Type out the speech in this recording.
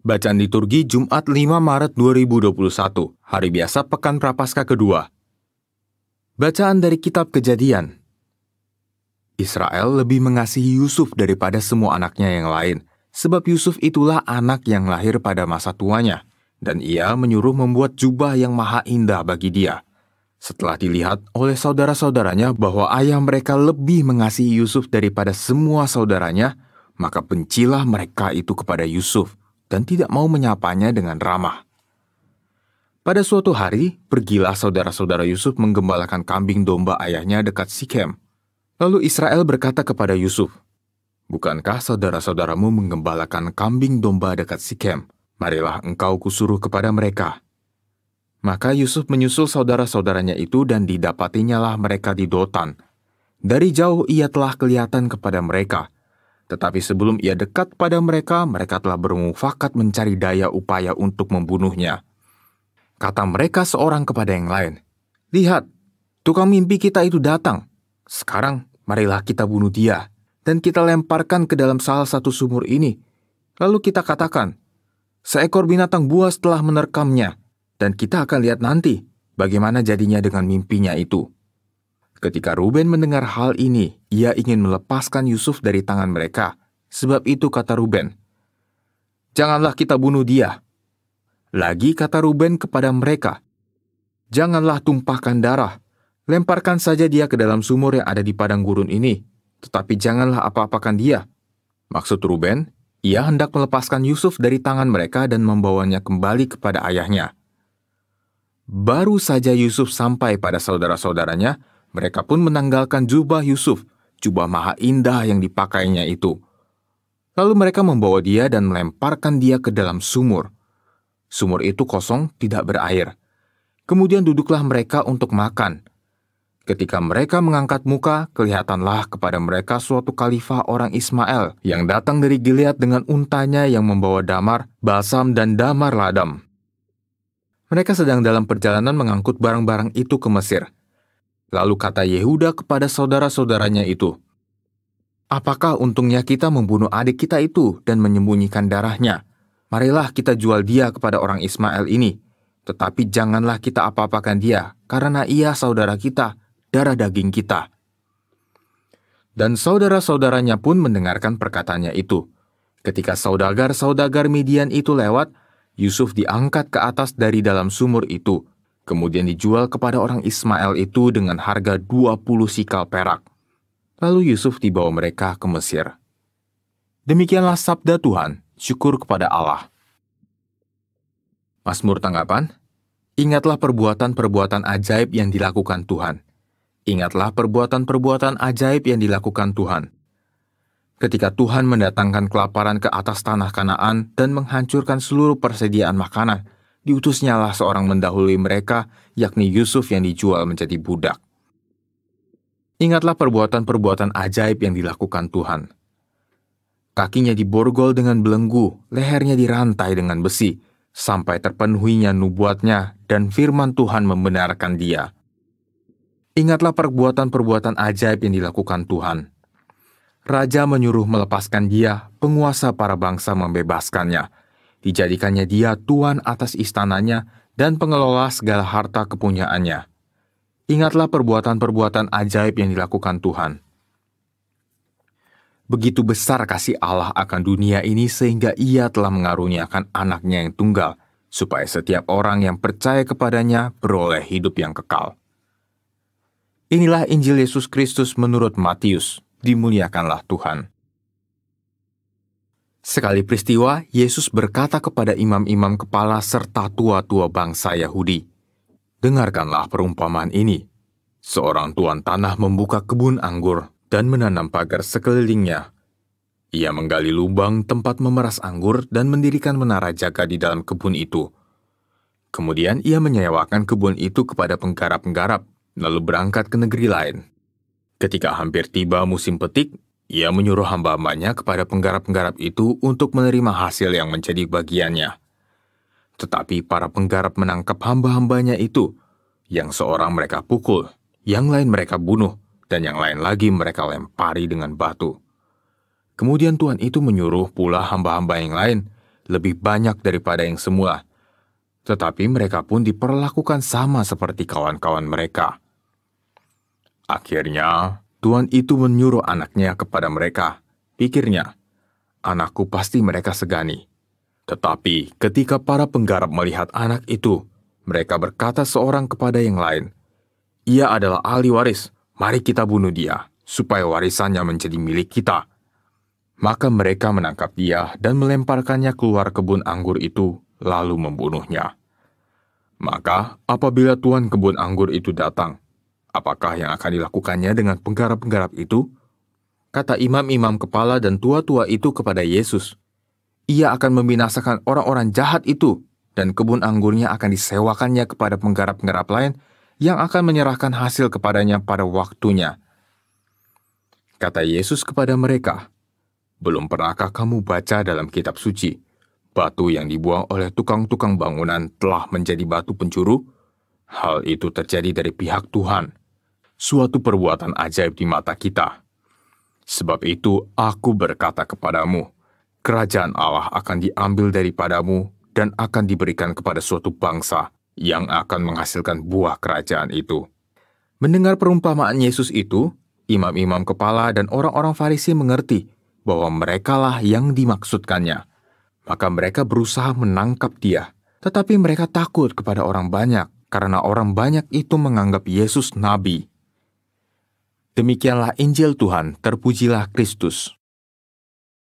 Bacaan liturgi Jumat 5 Maret 2021, hari biasa Pekan Prapaskah kedua. Bacaan dari Kitab Kejadian. Israel lebih mengasihi Yusuf daripada semua anaknya yang lain, sebab Yusuf itulah anak yang lahir pada masa tuanya, dan ia menyuruh membuat jubah yang maha indah bagi dia. Setelah dilihat oleh saudara-saudaranya bahwa ayah mereka lebih mengasihi Yusuf daripada semua saudaranya, maka bencilah mereka itu kepada Yusuf, dan tidak mau menyapanya dengan ramah. Pada suatu hari, pergilah saudara-saudara Yusuf menggembalakan kambing domba ayahnya dekat Sikem. Lalu Israel berkata kepada Yusuf, "Bukankah saudara-saudaramu menggembalakan kambing domba dekat Sikem? Marilah engkau kusuruh kepada mereka." Maka Yusuf menyusul saudara-saudaranya itu dan didapatinya lah mereka di Dotan. Dari jauh ia telah kelihatan kepada mereka. Tetapi sebelum ia dekat pada mereka, mereka telah bermufakat mencari daya upaya untuk membunuhnya. Kata mereka seorang kepada yang lain, "Lihat, tukang mimpi kita itu datang. Sekarang, marilah kita bunuh dia, dan kita lemparkan ke dalam salah satu sumur ini. Lalu kita katakan, seekor binatang buas telah menerkamnya, dan kita akan lihat nanti bagaimana jadinya dengan mimpinya itu." Ketika Ruben mendengar hal ini, ia ingin melepaskan Yusuf dari tangan mereka. Sebab itu kata Ruben, "Janganlah kita bunuh dia." Lagi kata Ruben kepada mereka, "Janganlah tumpahkan darah. Lemparkan saja dia ke dalam sumur yang ada di padang gurun ini. Tetapi janganlah apa-apakan dia." Maksud Ruben, ia hendak melepaskan Yusuf dari tangan mereka dan membawanya kembali kepada ayahnya. Baru saja Yusuf sampai pada saudara-saudaranya, mereka pun menanggalkan jubah Yusuf, jubah maha indah yang dipakainya itu. Lalu mereka membawa dia dan melemparkan dia ke dalam sumur. Sumur itu kosong, tidak berair. Kemudian duduklah mereka untuk makan. Ketika mereka mengangkat muka, kelihatanlah kepada mereka suatu khalifah orang Ismail yang datang dari Gilead dengan untanya yang membawa damar, balsam, dan damar ladam. Mereka sedang dalam perjalanan mengangkut barang-barang itu ke Mesir. Lalu kata Yehuda kepada saudara-saudaranya itu, "Apakah untungnya kita membunuh adik kita itu dan menyembunyikan darahnya? Marilah kita jual dia kepada orang Ismail ini. Tetapi janganlah kita apa-apakan dia, karena ia saudara kita, darah daging kita." Dan saudara-saudaranya pun mendengarkan perkataannya itu. Ketika saudagar-saudagar Midian itu lewat, Yusuf diangkat ke atas dari dalam sumur itu, kemudian dijual kepada orang Ismail itu dengan harga 20 sikal perak. Lalu Yusuf dibawa mereka ke Mesir. Demikianlah sabda Tuhan, syukur kepada Allah. Mazmur tanggapan, ingatlah perbuatan-perbuatan ajaib yang dilakukan Tuhan. Ingatlah perbuatan-perbuatan ajaib yang dilakukan Tuhan. Ketika Tuhan mendatangkan kelaparan ke atas tanah Kanaan dan menghancurkan seluruh persediaan makanan, diutusnyalah seorang mendahului mereka, yakni Yusuf yang dijual menjadi budak. Ingatlah perbuatan-perbuatan ajaib yang dilakukan Tuhan. Kakinya diborgol dengan belenggu, lehernya dirantai dengan besi, sampai terpenuhinya nubuatnya dan firman Tuhan membenarkan dia. Ingatlah perbuatan-perbuatan ajaib yang dilakukan Tuhan. Raja menyuruh melepaskan dia, penguasa para bangsa membebaskannya. Dijadikannya dia tuan atas istananya dan pengelola segala harta kepunyaannya. Ingatlah perbuatan-perbuatan ajaib yang dilakukan Tuhan. Begitu besar kasih Allah akan dunia ini sehingga ia telah mengaruniakan anaknya yang tunggal, supaya setiap orang yang percaya kepadanya beroleh hidup yang kekal. Inilah Injil Yesus Kristus menurut Matius. Dimuliakanlah Tuhan. Sekali peristiwa, Yesus berkata kepada imam-imam kepala serta tua-tua bangsa Yahudi, "Dengarkanlah perumpamaan ini. Seorang tuan tanah membuka kebun anggur dan menanam pagar sekelilingnya. Ia menggali lubang tempat memeras anggur dan mendirikan menara jaga di dalam kebun itu. Kemudian ia menyewakan kebun itu kepada penggarap-penggarap, lalu berangkat ke negeri lain. Ketika hampir tiba musim petik, ia menyuruh hamba-hambanya kepada penggarap-penggarap itu untuk menerima hasil yang menjadi bagiannya. Tetapi para penggarap menangkap hamba-hambanya itu, yang seorang mereka pukul, yang lain mereka bunuh, dan yang lain lagi mereka lempari dengan batu. Kemudian tuan itu menyuruh pula hamba-hamba yang lain, lebih banyak daripada yang semula. Tetapi mereka pun diperlakukan sama seperti kawan-kawan mereka. Akhirnya, Tuan itu menyuruh anaknya kepada mereka. Pikirnya, anakku pasti mereka segani. Tetapi ketika para penggarap melihat anak itu, mereka berkata seorang kepada yang lain, "Ia adalah ahli waris, mari kita bunuh dia, supaya warisannya menjadi milik kita." Maka mereka menangkap dia dan melemparkannya keluar kebun anggur itu, lalu membunuhnya. Maka apabila tuan kebun anggur itu datang, apakah yang akan dilakukannya dengan penggarap-penggarap itu? Kata imam-imam kepala dan tua-tua itu kepada Yesus, "Ia akan membinasakan orang-orang jahat itu, dan kebun anggurnya akan disewakannya kepada penggarap-penggarap lain yang akan menyerahkan hasil kepadanya pada waktunya." Kata Yesus kepada mereka, "Belum pernahkah kamu baca dalam kitab suci, batu yang dibuang oleh tukang-tukang bangunan telah menjadi batu pencuru? Hal itu terjadi dari pihak Tuhan, suatu perbuatan ajaib di mata kita. Sebab itu aku berkata kepadamu, kerajaan Allah akan diambil daripadamu dan akan diberikan kepada suatu bangsa yang akan menghasilkan buah kerajaan itu." Mendengar perumpamaan Yesus itu, imam-imam kepala dan orang-orang Farisi mengerti bahwa merekalah yang dimaksudkannya. Maka mereka berusaha menangkap dia, tetapi mereka takut kepada orang banyak, karena orang banyak itu menganggap Yesus nabi. Demikianlah Injil Tuhan, terpujilah Kristus.